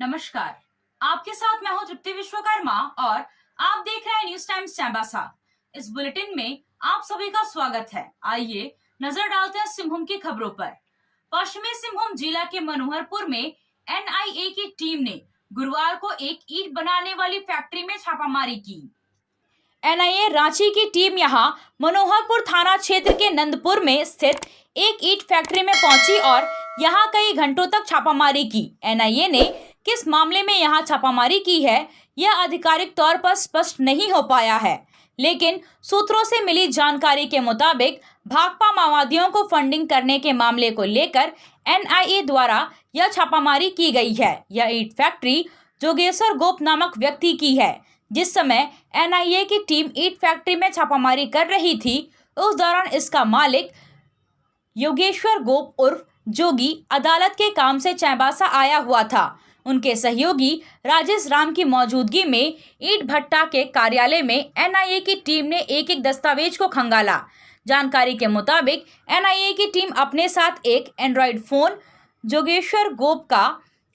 नमस्कार, आपके साथ मैं हूं तृप्ति विश्वकर्मा और आप देख रहे हैं न्यूज टाइम्स चाईबासा। इस बुलेटिन में आप सभी का स्वागत है। आइए नजर डालते हैं सिंहभूम की खबरों पर। पश्चिमी सिंहभूम जिला के मनोहरपुर में एनआईए की टीम ने गुरुवार को एक ईंट बनाने वाली फैक्ट्री में छापामारी की। एनआईए रांची की टीम यहां मनोहरपुर थाना क्षेत्र के नंदपुर में स्थित एक ईंट फैक्ट्री में पहुंची और यहां कई घंटों तक छापामारी की। एनआईए ने किस मामले में यहां छापामारी की है यह आधिकारिक तौर पर स्पष्ट नहीं हो पाया है, लेकिन सूत्रों से मिली जानकारी के मुताबिक भाकपा माओवादियों को फंडिंग करने के मामले को लेकर एनआईए द्वारा यह छापामारी की गई है। यह ईंट फैक्ट्री जोगेश्वर गोप नामक व्यक्ति की है। जिस समय एनआईए की टीम ईंट फैक्ट्री में छापामारी कर रही थी, उस दौरान इसका मालिक योगेश्वर गोप उर्फ जोगी अदालत के काम से चाईबासा आया हुआ था। उनके सहयोगी राजेश राम की मौजूदगी में ईंट भट्टा के कार्यालय में एनआईए की टीम ने एक एक दस्तावेज को खंगाला। जानकारी के मुताबिक एनआईए की टीम अपने साथ एक एंड्रॉयड फोन, जोगेश्वर गोप का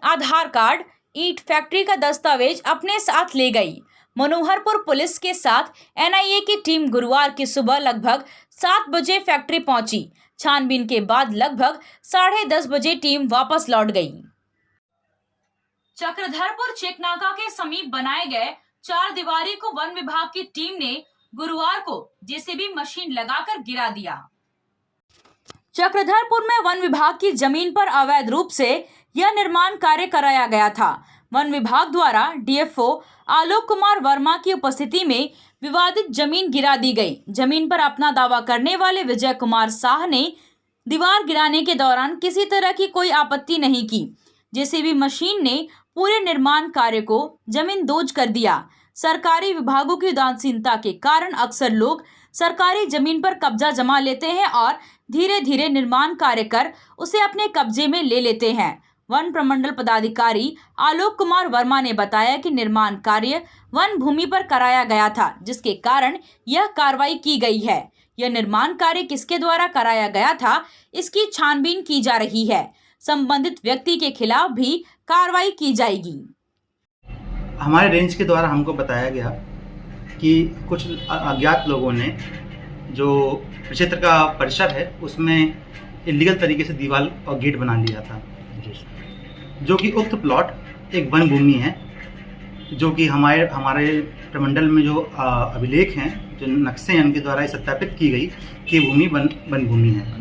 आधार कार्ड, ईंट फैक्ट्री का दस्तावेज अपने साथ ले गई। मनोहरपुर पुलिस के साथ एनआईए की टीम गुरुवार की सुबह लगभग 7 बजे फैक्ट्री पहुंची। छानबीन के बाद लगभग 10:30 बजे टीम वापस लौट गई। चक्रधरपुर चेकनाका के समीप बनाए गए 4 दीवारी को वन विभाग की टीम ने गुरुवार को जेसीबी मशीन लगाकर गिरा दिया। चक्रधरपुर में वन विभाग की जमीन पर अवैध रूप से यह निर्माण कार्य कराया गया था। वन विभाग द्वारा डीएफओ आलोक कुमार वर्मा की उपस्थिति में विवादित जमीन गिरा दी गई। जमीन पर अपना दावा करने वाले विजय कुमार साह ने दीवार गिराने के दौरान किसी तरह की कोई आपत्ति नहीं की। जेसीबी मशीन ने पूरे निर्माण कार्य को जमींदोज कर दिया। सरकारी विभागों की उदासीनता के कारण अक्सर लोग सरकारी जमीन पर कब्जा जमा लेते हैं और धीरे धीरे निर्माण कार्य कर उसे अपने कब्जे में ले लेते हैं। वन प्रमंडल पदाधिकारी आलोक कुमार वर्मा ने बताया कि निर्माण कार्य वन भूमि पर कराया गया था, जिसके कारण यह कार्रवाई की गई है। यह निर्माण कार्य किसके द्वारा कराया गया था, इसकी छानबीन की जा रही है। संबंधित व्यक्ति के खिलाफ भी कार्रवाई की जाएगी। हमारे रेंज के द्वारा हमको बताया गया कि कुछ अज्ञात लोगों ने जो क्षेत्र का परिसर है उसमें इलीगल तरीके से दीवार और गेट बना लिया था, जो कि उक्त प्लॉट एक वन भूमि है, जो कि हमारे प्रमंडल में जो अभिलेख हैं, जो नक्शे हैं, उनके द्वारा सत्यापित की गई कि भूमि वन भूमि है।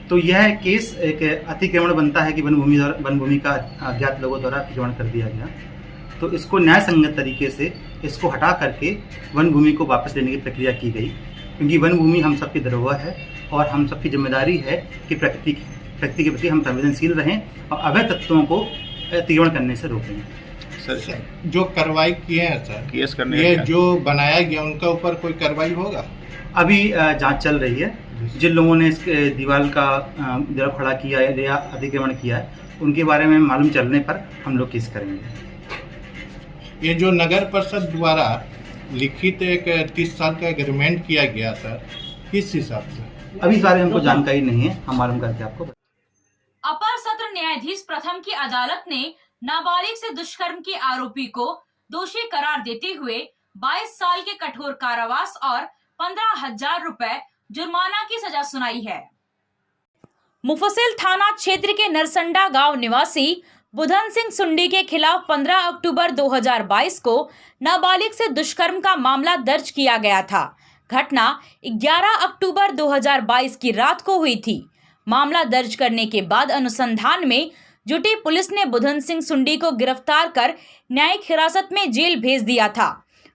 तो यह केस एक अतिक्रमण बनता है कि वन भूमि का अज्ञात लोगों द्वारा अतिक्रमण कर दिया गया। तो इसको न्याय संगत तरीके से इसको हटा करके वन भूमि को वापस लेने की प्रक्रिया की गई, क्योंकि वन भूमि हम सबकी धरोहर है और हम सबकी जिम्मेदारी है कि प्रकृति के प्रति हम संवेदनशील रहें और अवैध तत्वों को अतिक्रमण करने से रोकें। सर, जो कार्रवाई किए हैं सर, केस करने ये जो बनाया गया उनका ऊपर कोई कार्रवाई होगा? अभी जांच चल रही है। जिन लोगों ने इस दीवार खड़ा किया है या अतिक्रमण किया है, उनके बारे में मालूम चलने पर हम लोग केस करेंगे। ये जो नगर परिषद द्वारा लिखित एक 30 साल का एग्रीमेंट किया गया सर, किस हिसाब से? अभी इस बारे में हमको जानकारी नहीं है, हम मालूम करके आपको। अपर सत्र न्यायाधीश प्रथम की अदालत ने नाबालिग से दुष्कर्म के आरोपी को दोषी करार देते हुए 22 साल के कठोर कारावास और 15,000 रुपए जुर्माना की सजा सुनाई है। मुफस्सिल थाना क्षेत्र के नरसंडा गांव निवासी बुधन सिंह सुंडी के खिलाफ 15 अक्टूबर 2022 को नाबालिग से दुष्कर्म का मामला दर्ज किया गया था। घटना 11 अक्टूबर 2022 की रात को हुई थी। मामला दर्ज करने के बाद अनुसंधान में जुटी पुलिस ने बुधन सिंह सुंडी को गिरफ्तार कर न्यायिक हिरासत में जेल भेज दिया था।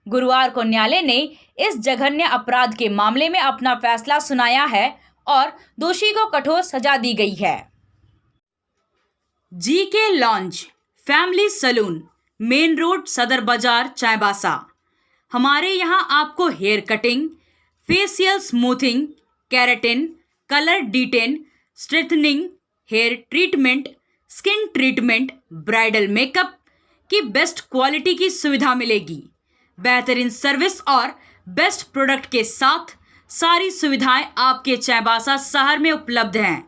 गुरुवार को न्यायालय ने इस जघन्य अपराध के मामले में अपना फैसला सुनाया है और दोषी को कठोर सजा दी गई है। GK lounge family salon, main road, Sadar Bazaar, Chaibasa. हमारे यहाँ आपको hair cutting, facial smoothing, keratin, colour डिटेन, straightening, hair treatment, skin treatment, bridal makeup की बेस्ट क्वालिटी की सुविधा मिलेगी। बेहतरीन सर्विस और बेस्ट प्रोडक्ट के साथ सारी सुविधाएं आपके चाईबासा शहर में उपलब्ध हैं।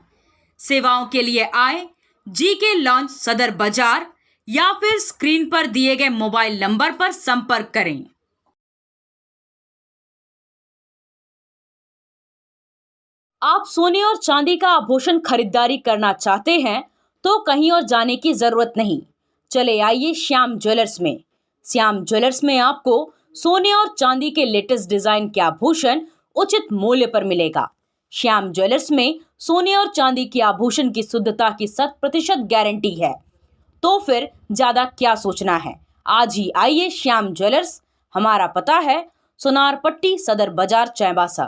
सेवाओं के लिए आए जीके लॉन्ज, सदर बाजार या फिर स्क्रीन पर दिए गए मोबाइल नंबर पर संपर्क करें। आप सोने और चांदी का आभूषण खरीदारी करना चाहते हैं तो कहीं और जाने की जरूरत नहीं। चले आइए श्याम ज्वेलर्स में। श्याम ज्वेलर्स में आपको सोने और चांदी के लेटेस्ट डिजाइन के आभूषण उचित मूल्य पर मिलेगा। श्याम ज्वेलर्स में सोने और चांदी के आभूषण की शुद्धता की 100% गारंटी है। तो फिर ज्यादा क्या सोचना है, आज ही आइए श्याम ज्वेलर्स। हमारा पता है सोनारपट्टी सदर बाजार चाईबासा।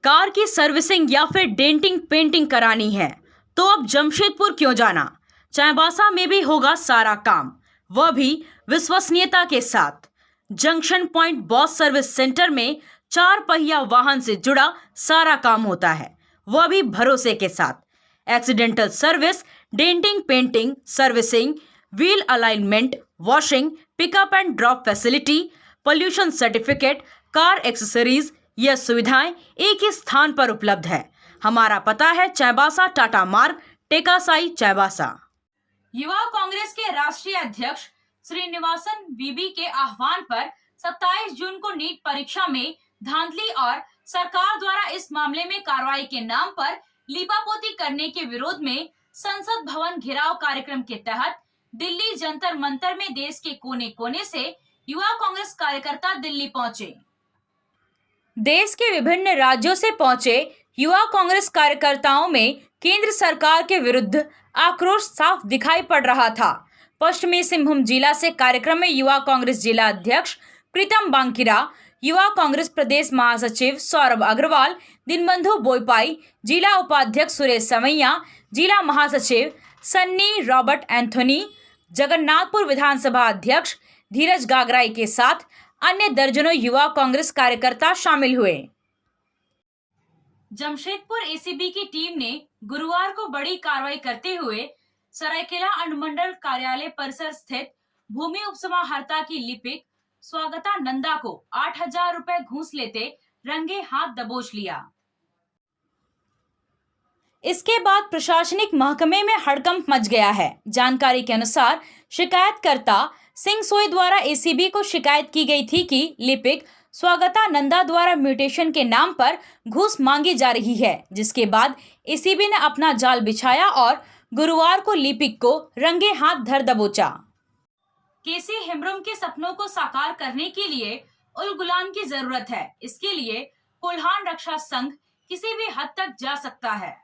कार की सर्विसिंग या फिर डेंटिंग पेंटिंग करानी है तो अब जमशेदपुर क्यों जाना, चाईबासा में भी होगा सारा काम, वह भी विश्वसनीयता के साथ। Junction point boss service centre में 4 पहिया वाहन से जुड़ा सारा काम होता है, वह भी भरोसे के साथ। Accidental service, denting painting, servicing, wheel alignment, washing, pickup and drop facility, pollution certificate, car accessories, यह सुविधाएं एक ही स्थान पर उपलब्ध है। हमारा पता है चाईबासा टाटा मार्ग, टेकासाई, चाईबासा। युवा कांग्रेस के राष्ट्रीय अध्यक्ष श्रीनिवासन बीबी के आह्वान पर 27 जून को नीट परीक्षा में धांधली और सरकार द्वारा इस मामले में कार्रवाई के नाम पर लीपापोती करने के विरोध में संसद भवन घेराव कार्यक्रम के तहत दिल्ली जंतर मंतर में देश के कोने कोने से युवा कांग्रेस कार्यकर्ता दिल्ली पहुंचे। देश के विभिन्न राज्यों से पहुंचे युवा कांग्रेस कार्यकर्ताओं में केंद्र सरकार के विरुद्ध आक्रोश साफ दिखाई पड़ रहा था। पश्चिमी सिंहभूम जिला से कार्यक्रम में युवा कांग्रेस जिला अध्यक्ष प्रीतम बांकिरा, युवा कांग्रेस प्रदेश महासचिव सौरभ अग्रवाल, दीनबंधु बोईपाई, जिला उपाध्यक्ष सुरेश सवैया, जिला महासचिव सन्नी रॉबर्ट एंथोनी, जगन्नाथपुर विधानसभा अध्यक्ष धीरज गागराई के साथ अन्य दर्जनों युवा कांग्रेस कार्यकर्ता शामिल हुए। जमशेदपुर एसीबी की टीम ने गुरुवार को बड़ी कार्रवाई करते हुए सरायकेला अनुमंडल कार्यालय परिसर स्थित भूमि उपसमाहर्ता की लिपिक स्वागता नंदा को 8,000 रुपए घूस लेते रंगे हाथ दबोच लिया। इसके बाद प्रशासनिक महकमे में हड़कंप मच गया है। जानकारी के अनुसार शिकायतकर्ता सिंह सोई द्वारा एसीबी को शिकायत की गई थी कि लिपिक स्वागता नंदा द्वारा म्यूटेशन के नाम पर घूस मांगी जा रही है, जिसके बाद एसीबी ने अपना जाल बिछाया और गुरुवार को लिपिक को रंगे हाथ धर दबोचा। केसी हेम्ब्रम के सपनों को साकार करने के लिए उल गुलान की जरूरत है। इसके लिए कोल्हान रक्षा संघ किसी भी हद तक जा सकता है।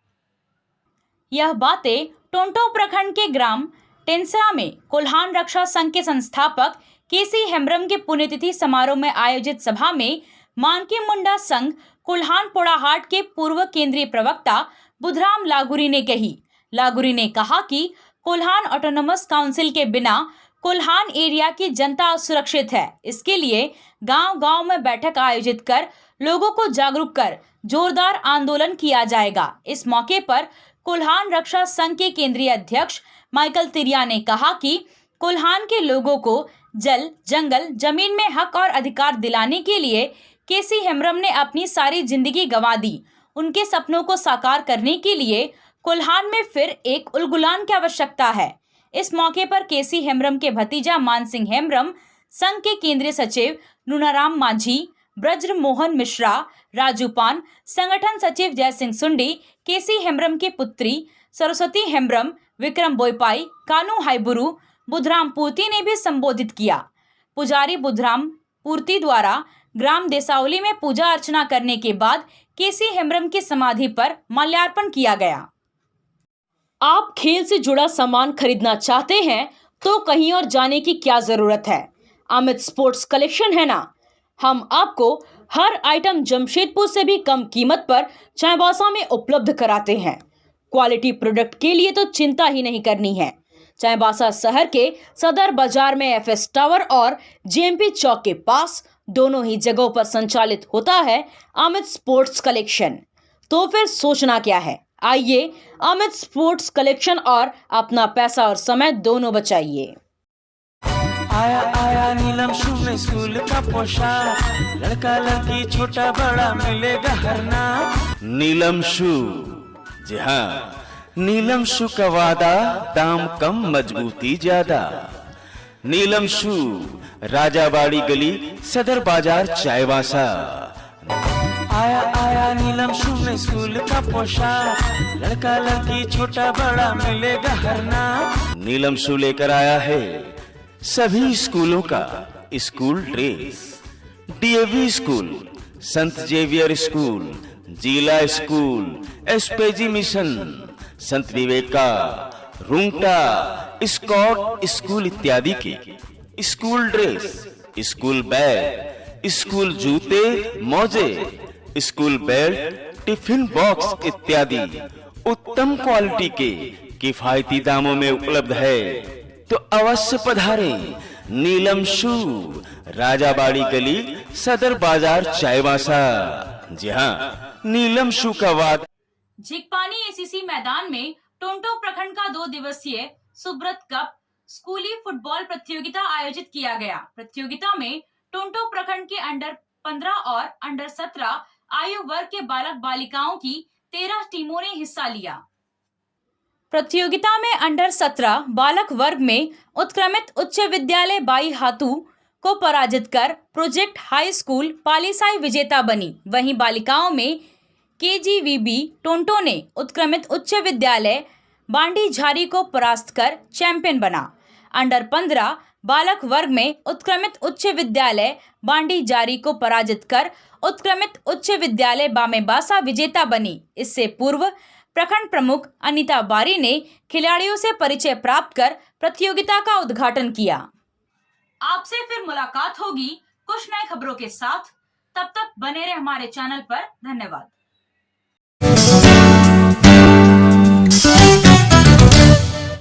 यह बातें टोंटो प्रखंड के ग्राम टेंसरा में कोल्हान रक्षा संघ के संस्थापक केसी हेम्ब्रम के पुण्यतिथि समारोह में आयोजित सभा में मानकी मुंडा संघ कोल्हान पोड़ाहाट के पूर्व केंद्रीय प्रवक्ता बुधराम लागुरी ने कही। लागुरी ने कहा कि कोल्हान ऑटोनोमस काउंसिल के बिना कोल्हान एरिया की जनता असुरक्षित है। इसके लिए गांव-गांव में बैठक आयोजित कर लोगों को जागरूक कर जोरदार आंदोलन किया जाएगा। इस मौके पर कोल्हान रक्षा संघ के केंद्रीय अध्यक्ष माइकल तिरिया ने कहा कि कोल्हान के लोगों को जल, जंगल, जमीन में हक और अधिकार दिलाने के लिए केसी हेम्ब्रम ने अपनी सारी जिंदगी गंवा दी। उनके सपनों को साकार करने के लिए कोल्हान में फिर एक उलगुलान की आवश्यकता है। इस मौके पर केसी हेम्ब्रम के भतीजा मान सिंह हेम्ब्रम, संघ के केंद्रीय सचिव नूनाराम माझी, ब्रज मोहन मिश्रा, राजू पान, संगठन सचिव जय सिंह सुंडी, केसी हेम्ब्रम की पुत्री सरस्वती हेम्ब्रम, विक्रम बोईपाई, कानू हाईबुरु, बुधराम पूर्ति ने भी संबोधित किया। पुजारी बुधराम पूर्ति द्वारा ग्राम देसावली में पूजा अर्चना करने के बाद केसी हेम्ब्रम की समाधि पर माल्यार्पण किया गया। आप खेल से जुड़ा सामान खरीदना चाहते हैं तो कहीं और जाने की क्या जरूरत है, अमित स्पोर्ट्स कलेक्शन है ना। हम आपको हर आइटम जमशेदपुर से भी कम कीमत पर चाईबासा में उपलब्ध कराते हैं। क्वालिटी प्रोडक्ट के लिए तो चिंता ही नहीं करनी है। चाईबासा शहर के सदर बाजार में एफएस टावर और जेएमपी चौक के पास दोनों ही जगहों पर संचालित होता है अमित स्पोर्ट्स कलेक्शन। तो फिर सोचना क्या है, आइए अमित स्पोर्ट्स कलेक्शन और अपना पैसा और समय दोनों बचाइए। आया आया नीलम शू में स्कूल का पोशाक, लड़का लड़की छोटा बड़ा मिलेगा हर नाम। नीलम शू, जी हाँ, नीलम शू का वादा, दाम कम मजबूती ज्यादा। नीलम शू, राजाबाड़ी गली, सदर बाजार, चाईबासा। आया आया नीलम शू में स्कूल का पोशाक, लड़का लड़की छोटा बड़ा मिलेगा हर नाम। नीलम शू लेकर आया है सभी स्कूलों का स्कूल ड्रेस। डीएवी स्कूल, संत जेवियर स्कूल, जिला स्कूल, एसपीजी मिशन, संत विवेका, रुंगटा, स्कॉट स्कूल इत्यादि के school dress, school bag, school जूते, मोजे, स्कूल बेल्ट, टिफिन बॉक्स इत्यादि उत्तम क्वालिटी के किफायती दामों में उपलब्ध है। तो अवश्य पधारें नीलम शू, राजाबाड़ी गली, सदर बाजार, चाईबासा। जी हाँ, नीलम शू का वाद। झिकपानी एसीसी मैदान में टोंटो प्रखंड का 2 दिवसीय सुब्रत कप स्कूली फुटबॉल प्रतियोगिता आयोजित किया गया। प्रतियोगिता में टोंटो प्रखंड के अंडर 15 और अंडर 17 आयु वर्ग के बालक बालिकाओं की 13 टीमों ने हिस्सा लिया। प्रतियोगिता में अंडर 17 बालक वर्ग में उत्क्रमित उच्च विद्यालय बाई हातू को पराजित कर प्रोजेक्ट हाई स्कूल पालीसाई विजेता बनी। वहीं बालिकाओं में केजीवीबी टोंटो ने उत्क्रमित उच्च विद्यालय बांडी झारी को परास्त कर चैंपियन बना। अंडर 15 बालक वर्ग में उत्क्रमित उच्च विद्यालय बांडी झारी को पराजित कर उत्क्रमित उच्च विद्यालय बामेबासा विजेता बनी। इससे पूर्व प्रखंड प्रमुख अनीता बारी ने खिलाड़ियों से परिचय प्राप्त कर प्रतियोगिता का उद्घाटन किया। आपसे फिर मुलाकात होगी कुछ नई खबरों के साथ। तब तक बने रहे हमारे चैनल पर। धन्यवाद।